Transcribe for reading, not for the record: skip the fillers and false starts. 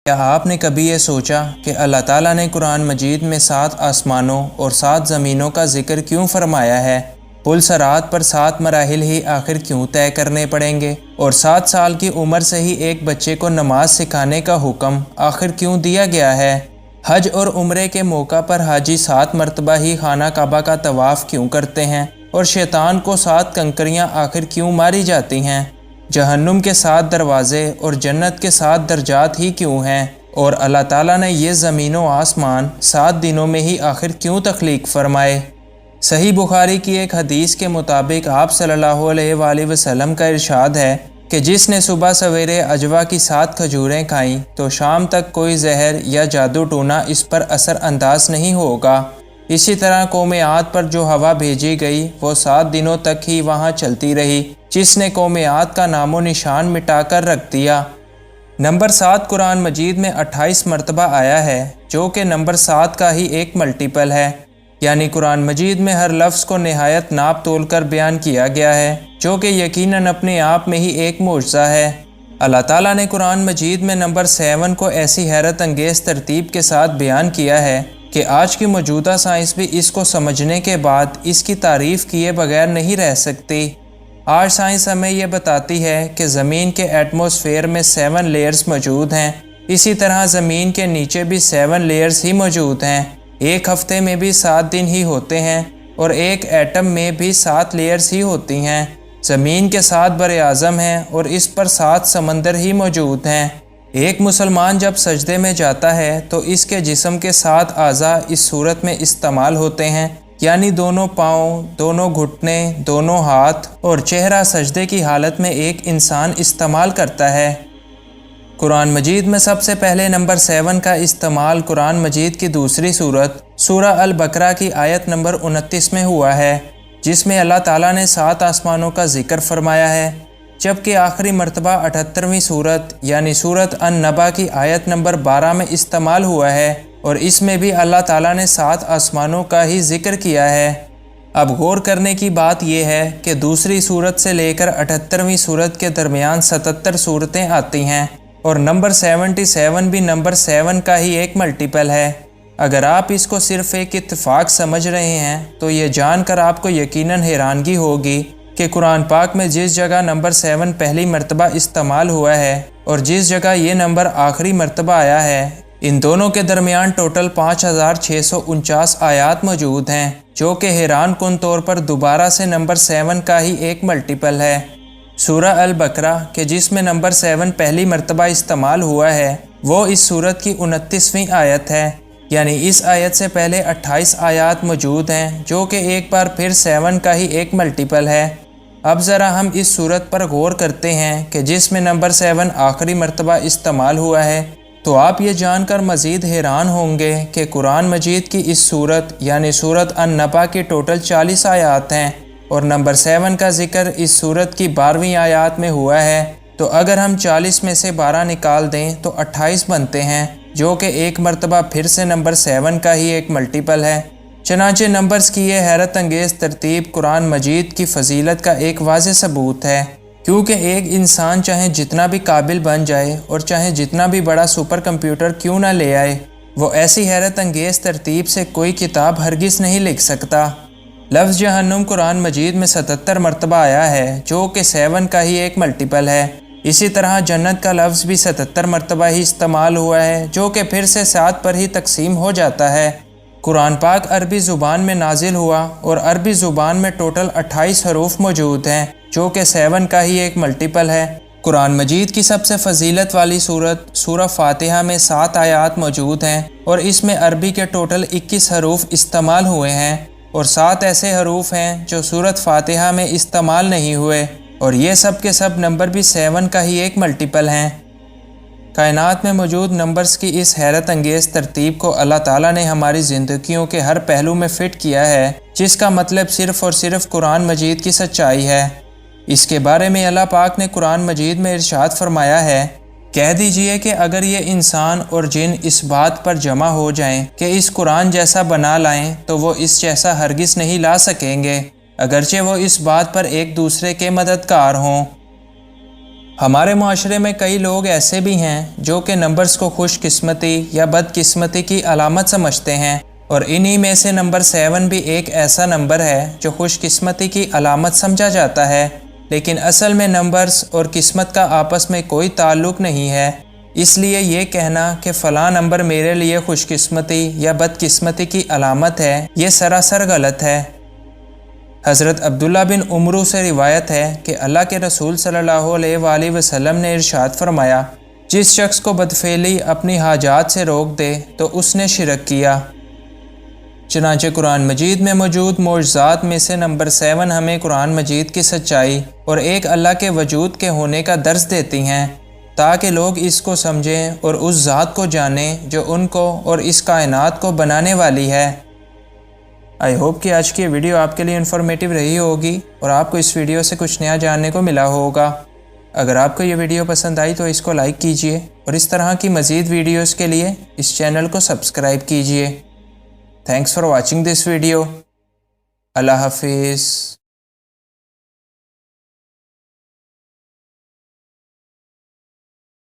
کیا آپ نے کبھی یہ سوچا کہ اللہ تعالیٰ نے قرآن مجید میں 7 آسمانوں اور 7 زمینوں کا ذکر کیوں فرمایا ہے؟ پل صراط پر 7 مراحل ہی آخر کیوں طے کرنے پڑیں گے؟ اور 7 سال کی عمر سے ہی ایک بچے کو نماز سکھانے کا حکم آخر کیوں دیا گیا ہے؟ حج اور عمرے کے موقع پر حاجی 7 مرتبہ ہی خانہ کعبہ کا طواف کیوں کرتے ہیں؟ اور شیطان کو 7 کنکریاں آخر کیوں ماری جاتی ہیں؟ جہنم کے 7 دروازے اور جنت کے 7 درجات ہی کیوں ہیں؟ اور اللہ تعالیٰ نے یہ زمین و آسمان 7 دنوں میں ہی آخر کیوں تخلیق فرمائے؟ صحیح بخاری کی ایک حدیث کے مطابق آپ صلی اللہ علیہ وآلہ وسلم کا ارشاد ہے کہ جس نے صبح سویرے اجوا کی 7 کھجوریں کھائیں تو شام تک کوئی زہر یا جادو ٹونا اس پر اثر انداز نہیں ہوگا۔ اسی طرح قوم عاد پر جو ہوا بھیجی گئی وہ 7 دنوں تک ہی وہاں چلتی رہی، جس نے قوم عاد کا نام و نشان مٹا کر رکھ دیا۔ نمبر 7 قرآن مجید میں 28 مرتبہ آیا ہے، جو کہ نمبر 7 کا ہی ایک ملٹیپل ہے، یعنی قرآن مجید میں ہر لفظ کو نہایت ناپ تول کر بیان کیا گیا ہے، جو کہ یقیناً اپنے آپ میں ہی ایک معجزہ ہے۔ اللہ تعالیٰ نے قرآن مجید میں نمبر 7 کو ایسی حیرت انگیز ترتیب کے ساتھ بیان کیا ہے کہ آج کی موجودہ سائنس بھی اس کو سمجھنے کے بعد اس کی تعریف کیے بغیر نہیں رہ سکتی۔ آج سائنس ہمیں یہ بتاتی ہے کہ زمین کے ایٹماسفیئر میں 7 لیئرز موجود ہیں، اسی طرح زمین کے نیچے بھی 7 لیئرز ہی موجود ہیں۔ ایک ہفتے میں بھی 7 دن ہی ہوتے ہیں اور ایک ایٹم میں بھی 7 لیئرز ہی ہوتی ہیں۔ زمین کے 7 بر اعظم ہیں اور اس پر 7 سمندر ہی موجود ہیں۔ ایک مسلمان جب سجدے میں جاتا ہے تو اس کے جسم کے 7 اعضاء اس صورت میں استعمال ہوتے ہیں، یعنی دونوں پاؤں، دونوں گھٹنے، دونوں ہاتھ اور چہرہ سجدے کی حالت میں ایک انسان استعمال کرتا ہے۔ قرآن مجید میں سب سے پہلے نمبر 7 کا استعمال قرآن مجید کی دوسری سورت سورہ البقرہ کی آیت نمبر 29 میں ہوا ہے، جس میں اللہ تعالیٰ نے 7 آسمانوں کا ذکر فرمایا ہے، جبکہ آخری مرتبہ 78ویں سورت یعنی سورت النبا کی آیت نمبر 12 میں استعمال ہوا ہے، اور اس میں بھی اللہ تعالیٰ نے 7 آسمانوں کا ہی ذکر کیا ہے۔ اب غور کرنے کی بات یہ ہے کہ دوسری سورت سے لے کر 78ویں سورت کے درمیان 77 سورتیں آتی ہیں، اور نمبر 77 بھی نمبر 7 کا ہی ایک ملٹیپل ہے۔ اگر آپ اس کو صرف ایک اتفاق سمجھ رہے ہیں تو یہ جان کر آپ کو یقیناً حیرانگی ہوگی کہ قرآن پاک میں جس جگہ نمبر 7 پہلی مرتبہ استعمال ہوا ہے اور جس جگہ یہ نمبر آخری مرتبہ آیا ہے، ان دونوں کے درمیان ٹوٹل 5649 آیات موجود ہیں، جو کہ حیران کن طور پر دوبارہ سے نمبر 7 کا ہی ایک ملٹیپل ہے۔ سورہ البقرہ کہ جس میں نمبر 7 پہلی مرتبہ استعمال ہوا ہے، وہ اس سورت کی 29ویں آیت ہے، یعنی اس آیت سے پہلے 28 آیات موجود ہیں، جو کہ ایک بار پھر 7 کا ہی ایک ملٹیپل ہے۔ اب ذرا ہم اس سورت پر غور کرتے ہیں کہ جس میں نمبر 7 آخری مرتبہ استعمال ہوا ہے، تو آپ یہ جان کر مزید حیران ہوں گے کہ قرآن مجید کی اس سورت یعنی سورت النبا کی ٹوٹل 40 آیات ہیں، اور نمبر 7 کا ذکر اس سورت کی 12ویں آیات میں ہوا ہے، تو اگر ہم 40 میں سے 12 نکال دیں تو 28 بنتے ہیں، جو کہ ایک مرتبہ پھر سے نمبر 7 کا ہی ایک ملٹیپل ہے۔ چنانچہ نمبرز کی یہ حیرت انگیز ترتیب قرآن مجید کی فضیلت کا ایک واضح ثبوت ہے، کیونکہ ایک انسان چاہے جتنا بھی قابل بن جائے اور چاہے جتنا بھی بڑا سپر کمپیوٹر کیوں نہ لے آئے، وہ ایسی حیرت انگیز ترتیب سے کوئی کتاب ہرگز نہیں لکھ سکتا۔ لفظ جہنم قرآن مجید میں 77 مرتبہ آیا ہے، جو کہ 7 کا ہی ایک ملٹیپل ہے۔ اسی طرح جنت کا لفظ بھی 77 مرتبہ ہی استعمال ہوا ہے، جو کہ پھر سے 7 پر ہی تقسیم ہو جاتا ہے۔ قرآن پاک عربی زبان میں نازل ہوا اور عربی زبان میں ٹوٹل 28 حروف موجود ہیں، جو کہ 7 کا ہی ایک ملٹیپل ہے۔ قرآن مجید کی سب سے فضیلت والی سورت سورہ فاتحہ میں 7 آیات موجود ہیں، اور اس میں عربی کے ٹوٹل 21 حروف استعمال ہوئے ہیں، اور 7 ایسے حروف ہیں جو سورت فاتحہ میں استعمال نہیں ہوئے، اور یہ سب کے سب نمبر بھی 7 کا ہی ایک ملٹیپل ہیں۔ کائنات میں موجود نمبرز کی اس حیرت انگیز ترتیب کو اللہ تعالیٰ نے ہماری زندگیوں کے ہر پہلو میں فٹ کیا ہے، جس کا مطلب صرف اور صرف قرآن مجید کی سچائی ہے۔ اس کے بارے میں اللہ پاک نے قرآن مجید میں ارشاد فرمایا ہے، کہہ دیجئے کہ اگر یہ انسان اور جن اس بات پر جمع ہو جائیں کہ اس قرآن جیسا بنا لائیں تو وہ اس جیسا ہرگز نہیں لا سکیں گے، اگرچہ وہ اس بات پر ایک دوسرے کے مددگار ہوں۔ ہمارے معاشرے میں کئی لوگ ایسے بھی ہیں جو کہ نمبرز کو خوش قسمتی یا بدقسمتی کی علامت سمجھتے ہیں، اور انہی میں سے نمبر 7 بھی ایک ایسا نمبر ہے جو خوش قسمتی کی علامت سمجھا جاتا ہے، لیکن اصل میں نمبرز اور قسمت کا آپس میں کوئی تعلق نہیں ہے۔ اس لیے یہ کہنا کہ فلاں نمبر میرے لیے خوش قسمتی یا بدقسمتی کی علامت ہے، یہ سراسر غلط ہے۔ حضرت عبداللہ بن عمرو سے روایت ہے کہ اللہ کے رسول صلی اللہ علیہ وآلہ وسلم نے ارشاد فرمایا، جس شخص کو بدفعلی اپنی حاجات سے روک دے تو اس نے شرک کیا۔ چنانچہ قرآن مجید میں موجود معجزات میں سے نمبر 7 ہمیں قرآن مجید کی سچائی اور ایک اللہ کے وجود کے ہونے کا درس دیتی ہیں، تاکہ لوگ اس کو سمجھیں اور اس ذات کو جانیں جو ان کو اور اس کائنات کو بنانے والی ہے۔ آئی ہوپ کہ آج کی ویڈیو آپ کے لیے انفارمیٹیو رہی ہوگی اور آپ کو اس ویڈیو سے کچھ نیا جاننے کو ملا ہوگا۔ اگر آپ کو یہ ویڈیو پسند آئی تو اس کو لائک کیجئے اور اس طرح کی مزید ویڈیوز کے لیے اس چینل کو سبسکرائب کیجئے۔ Thanks for watching this video. اللہ حافظ۔